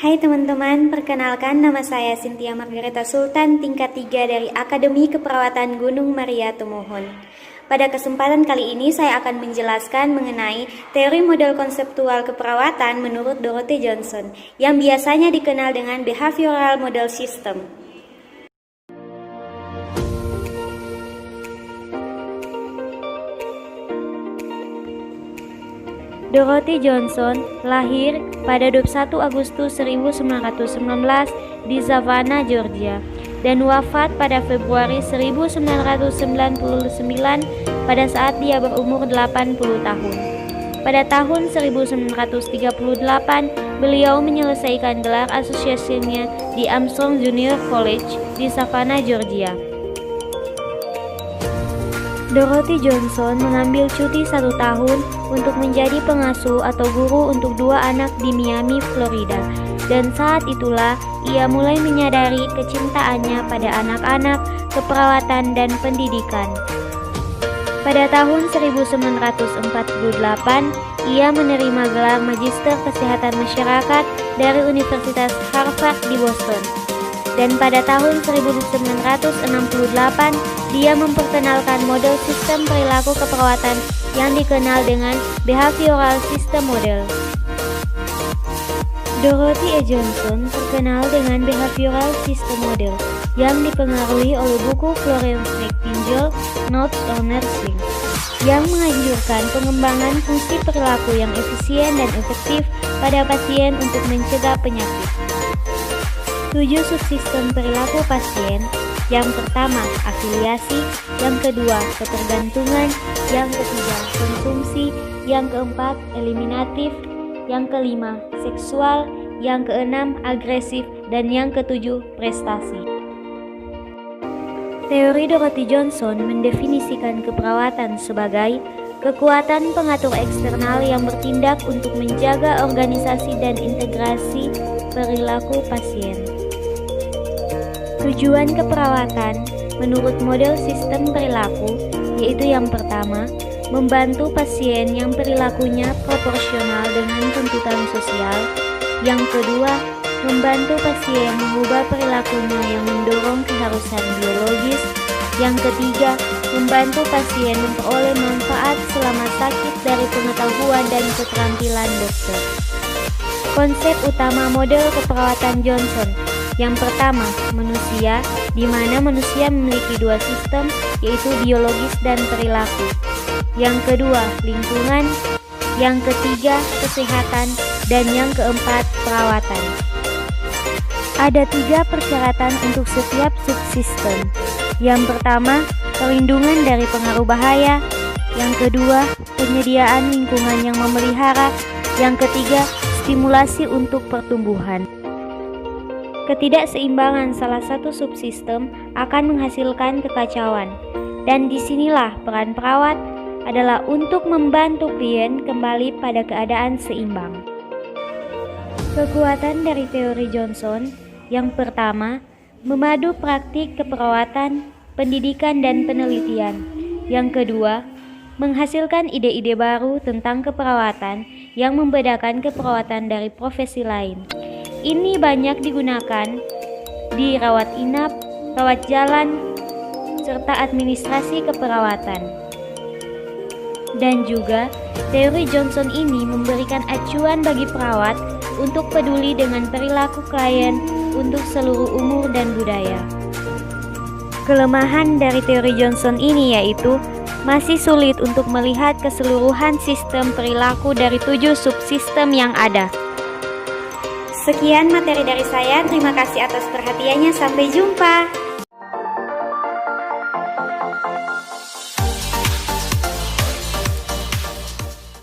Hai teman-teman, perkenalkan nama saya Cynthia Margareta Sultan, tingkat 3 dari Akademi Keperawatan Gunung Maria Tomohon. Pada kesempatan kali ini saya akan menjelaskan mengenai teori model konseptual keperawatan menurut Dorothy Johnson, yang biasanya dikenal dengan Behavioral Model System. Dorothy Johnson lahir pada 21 Agustus 1919 di Savannah, Georgia, dan wafat pada Februari 1999 pada saat dia berumur 80 tahun. Pada tahun 1938, beliau menyelesaikan gelar asosiasinya di Armstrong Junior College di Savannah, Georgia. Dorothy Johnson mengambil cuti 1 tahun untuk menjadi pengasuh atau guru untuk 2 anak di Miami, Florida, dan saat itulah ia mulai menyadari kecintaannya pada anak-anak, keperawatan, dan pendidikan. Pada tahun 1948, ia menerima gelar Magister Kesehatan Masyarakat dari Universitas Harvard di Boston. Dan pada tahun 1968, dia memperkenalkan model sistem perilaku keperawatan yang dikenal dengan Behavioral System Model. Dorothy E. Johnson terkenal dengan Behavioral System Model yang dipengaruhi oleh buku Florence Nightingale, Notes on Nursing, yang menganjurkan pengembangan fungsi perilaku yang efisien dan efektif pada pasien untuk mencegah penyakit. 7 subsistem perilaku pasien. Yang pertama, afiliasi. Yang kedua, ketergantungan. Yang ketiga, konsumsi. Yang keempat, eliminatif. Yang kelima, seksual. Yang keenam, agresif. Dan yang ketujuh, prestasi. Teori Dorothy Johnson mendefinisikan keperawatan sebagai kekuatan pengatur eksternal yang bertindak untuk menjaga organisasi dan integrasi perilaku pasien. Tujuan keperawatan menurut model sistem perilaku yaitu yang pertama, membantu pasien yang perilakunya proporsional dengan tuntutan sosial. Yang kedua, membantu pasien mengubah perilakunya yang mendorong keharusan biologis. Yang ketiga, membantu pasien memperoleh manfaat selama sakit dari pengetahuan dan keterampilan dokter. Konsep utama model keperawatan Johnson. Yang pertama, manusia, di mana manusia memiliki 2 sistem, yaitu biologis dan perilaku. Yang kedua, lingkungan. Yang ketiga, kesehatan. Dan yang keempat, perawatan. Ada 3 persyaratan untuk setiap subsistem. Yang pertama, perlindungan dari pengaruh bahaya. Yang kedua, penyediaan lingkungan yang memelihara. Yang ketiga, stimulasi untuk pertumbuhan. Ketidakseimbangan salah satu subsistem akan menghasilkan kekacauan, dan disinilah peran perawat adalah untuk membantu klien kembali pada keadaan seimbang. Kekuatan dari teori Johnson. Yang pertama, memadu praktik keperawatan, pendidikan, dan penelitian. Yang kedua, menghasilkan ide-ide baru tentang keperawatan yang membedakan keperawatan dari profesi lain. Ini banyak digunakan di rawat inap, rawat jalan, serta administrasi keperawatan. Dan juga, teori Johnson ini memberikan acuan bagi perawat untuk peduli dengan perilaku klien untuk seluruh umur dan budaya. Kelemahan dari teori Johnson ini yaitu masih sulit untuk melihat keseluruhan sistem perilaku dari 7 subsistem yang ada. Sekian materi dari saya, terima kasih atas perhatiannya, sampai jumpa.